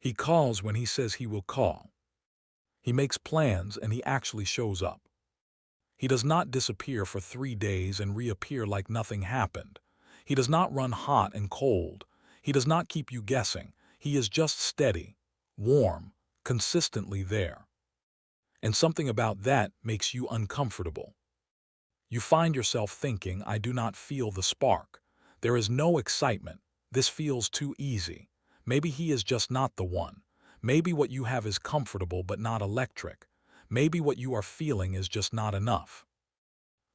He calls when he says he will call. He makes plans and he actually shows up. He does not disappear for 3 days and reappear like nothing happened. He does not run hot and cold. He does not keep you guessing. He is just steady, warm, consistently there. And something about that makes you uncomfortable. You find yourself thinking, I do not feel the spark. There is no excitement. This feels too easy. Maybe he is just not the one. Maybe what you have is comfortable but not electric. Maybe what you are feeling is just not enough.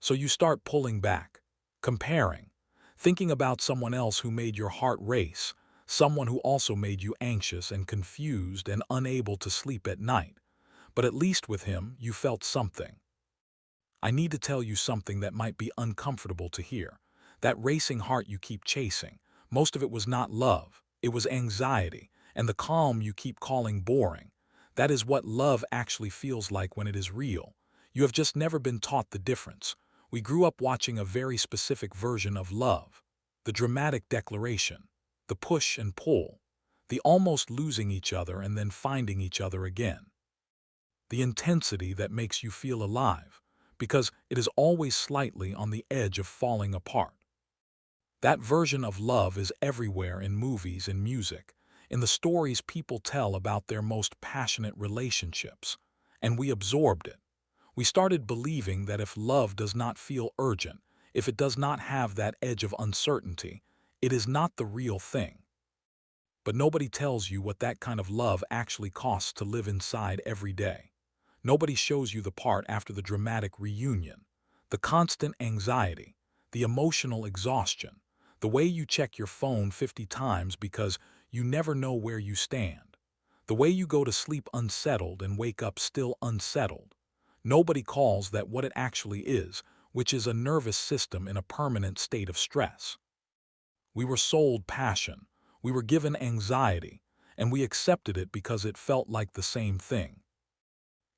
So you start pulling back, comparing, thinking about someone else who made your heart race, someone who also made you anxious and confused and unable to sleep at night. But at least with him, you felt something. I need to tell you something that might be uncomfortable to hear. That racing heart you keep chasing, most of it was not love, it was anxiety, and the calm you keep calling boring. That is what love actually feels like when it is real. You have just never been taught the difference. We grew up watching a very specific version of love. The dramatic declaration, the push and pull, the almost losing each other and then finding each other again. The intensity that makes you feel alive, because it is always slightly on the edge of falling apart. That version of love is everywhere in movies and music, in the stories people tell about their most passionate relationships. And we absorbed it. We started believing that if love does not feel urgent, if it does not have that edge of uncertainty, it is not the real thing. But nobody tells you what that kind of love actually costs to live inside every day. Nobody shows you the part after the dramatic reunion, the constant anxiety, the emotional exhaustion, the way you check your phone 50 times because you never know where you stand, the way you go to sleep unsettled and wake up still unsettled. Nobody calls that what it actually is, which is a nervous system in a permanent state of stress. We were sold passion, we were given anxiety, and we accepted it because it felt like the same thing.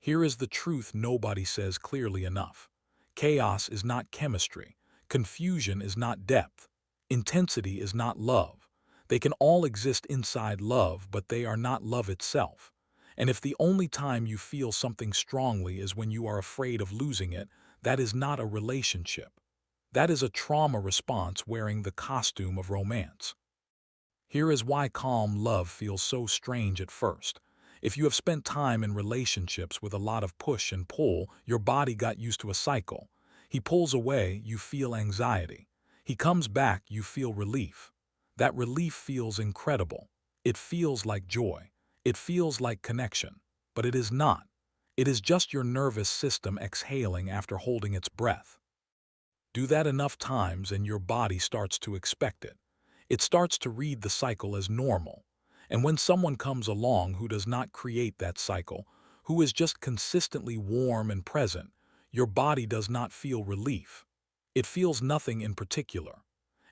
Here is the truth nobody says clearly enough. Chaos is not chemistry. Confusion is not depth. Intensity is not love. They can all exist inside love, but they are not love itself. And if the only time you feel something strongly is when you are afraid of losing it, that is not a relationship. That is a trauma response wearing the costume of romance. Here is why calm love feels so strange at first. If you have spent time in relationships with a lot of push and pull, your body got used to a cycle. He pulls away, you feel anxiety. He comes back, you feel relief. That relief feels incredible. It feels like joy. It feels like connection. But it is not. It is just your nervous system exhaling after holding its breath. Do that enough times and your body starts to expect it. It starts to read the cycle as normal. And when someone comes along who does not create that cycle, who is just consistently warm and present, your body does not feel relief. It feels nothing in particular.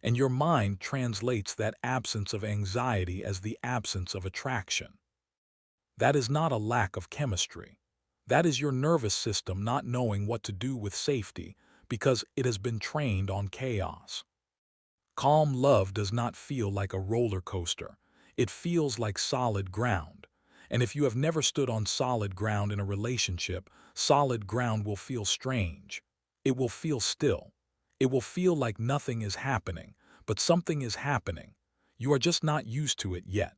And your mind translates that absence of anxiety as the absence of attraction. That is not a lack of chemistry. That is your nervous system not knowing what to do with safety because it has been trained on chaos. Calm love does not feel like a roller coaster. It feels like solid ground. And if you have never stood on solid ground in a relationship, solid ground will feel strange. It will feel still. It will feel like nothing is happening, but something is happening. You are just not used to it yet.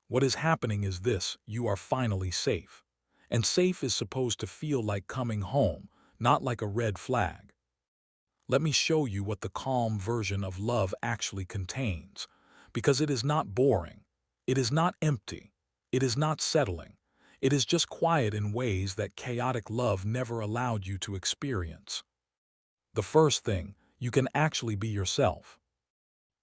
What is happening is this: you are finally safe. And safe is supposed to feel like coming home, not like a red flag. Let me show you what the calm version of love actually contains, because it is not boring, it is not empty, it is not settling, it is just quiet in ways that chaotic love never allowed you to experience. The first thing, you can actually be yourself.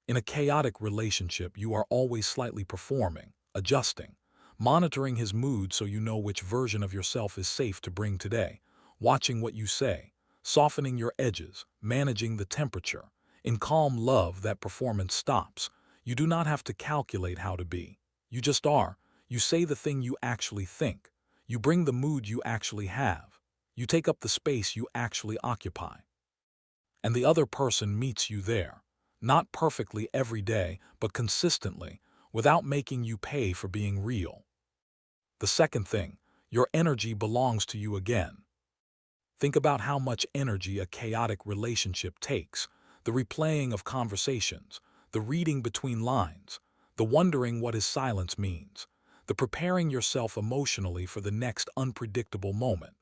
In a chaotic relationship, you are always slightly performing, adjusting, monitoring his mood so you know which version of yourself is safe to bring today, watching what you say, softening your edges, managing the temperature. In calm love, that performance stops. You do not have to calculate how to be. You just are. You say the thing you actually think. You bring the mood you actually have. You take up the space you actually occupy. And the other person meets you there. Not perfectly every day, but consistently, without making you pay for being real. The second thing, your energy belongs to you again. Think about how much energy a chaotic relationship takes, the replaying of conversations, the reading between lines, the wondering what his silence means, the preparing yourself emotionally for the next unpredictable moment.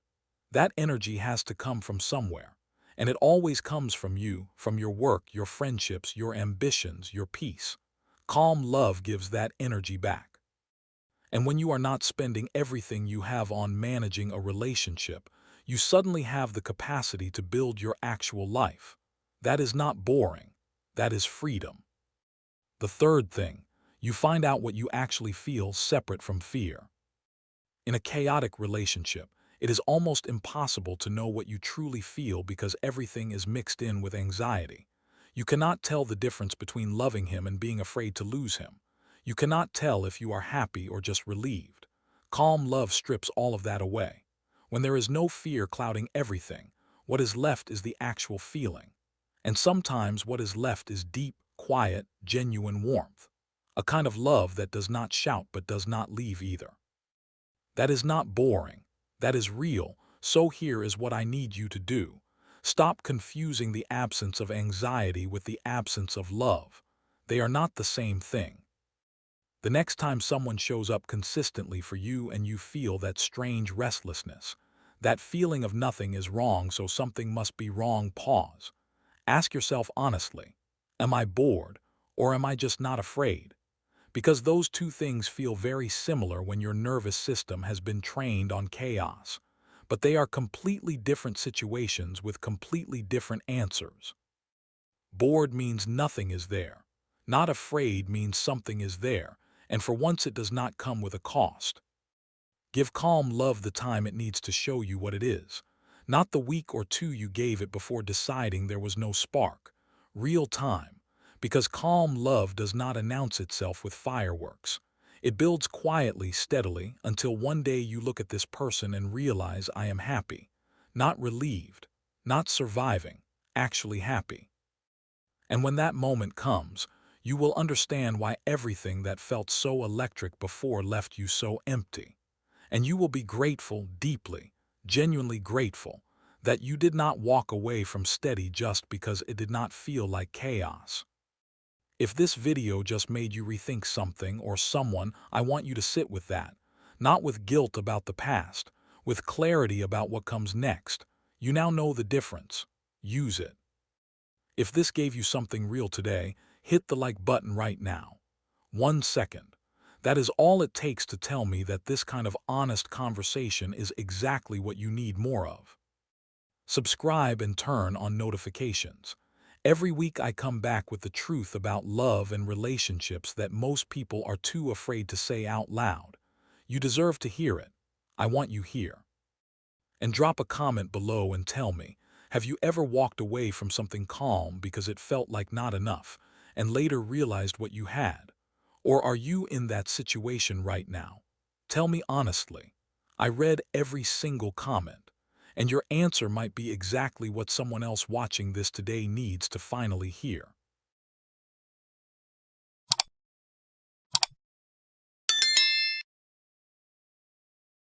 That energy has to come from somewhere, and it always comes from you, from your work, your friendships, your ambitions, your peace. Calm love gives that energy back. And when you are not spending everything you have on managing a relationship, you suddenly have the capacity to build your actual life. That is not boring. That is freedom. The third thing, you find out what you actually feel separate from fear. In a chaotic relationship, it is almost impossible to know what you truly feel because everything is mixed in with anxiety. You cannot tell the difference between loving him and being afraid to lose him. You cannot tell if you are happy or just relieved. Calm love strips all of that away. When there is no fear clouding everything, what is left is the actual feeling. And sometimes what is left is deep, quiet, genuine warmth. A kind of love that does not shout but does not leave either. That is not boring. That is real. So here is what I need you to do. Stop confusing the absence of anxiety with the absence of love. They are not the same thing. The next time someone shows up consistently for you and you feel that strange restlessness, that feeling of nothing is wrong, so something must be wrong, pause. Ask yourself honestly, am I bored or am I just not afraid? Because those two things feel very similar when your nervous system has been trained on chaos. But they are completely different situations with completely different answers. Bored means nothing is there. Not afraid means something is there, and for once it does not come with a cost. Give calm love the time it needs to show you what it is, not the week or two you gave it before deciding there was no spark. Real time, because calm love does not announce itself with fireworks. It builds quietly, steadily, until one day you look at this person and realize I am happy. Not relieved, not surviving, actually happy. And when that moment comes, you will understand why everything that felt so electric before left you so empty. And you will be grateful, deeply, genuinely grateful, that you did not walk away from steady just because it did not feel like chaos. If this video just made you rethink something or someone, I want you to sit with that, not with guilt about the past, with clarity about what comes next. You now know the difference. Use it. If this gave you something real today, hit the like button right now. 1 second. That is all it takes to tell me that this kind of honest conversation is exactly what you need more of. Subscribe and turn on notifications. Every week I come back with the truth about love and relationships that most people are too afraid to say out loud. You deserve to hear it. I want you here. And drop a comment below and tell me, have you ever walked away from something calm because it felt like not enough, and later realized what you had? Or are you in that situation right now? Tell me honestly. I read every single comment, and your answer might be exactly what someone else watching this today needs to finally hear.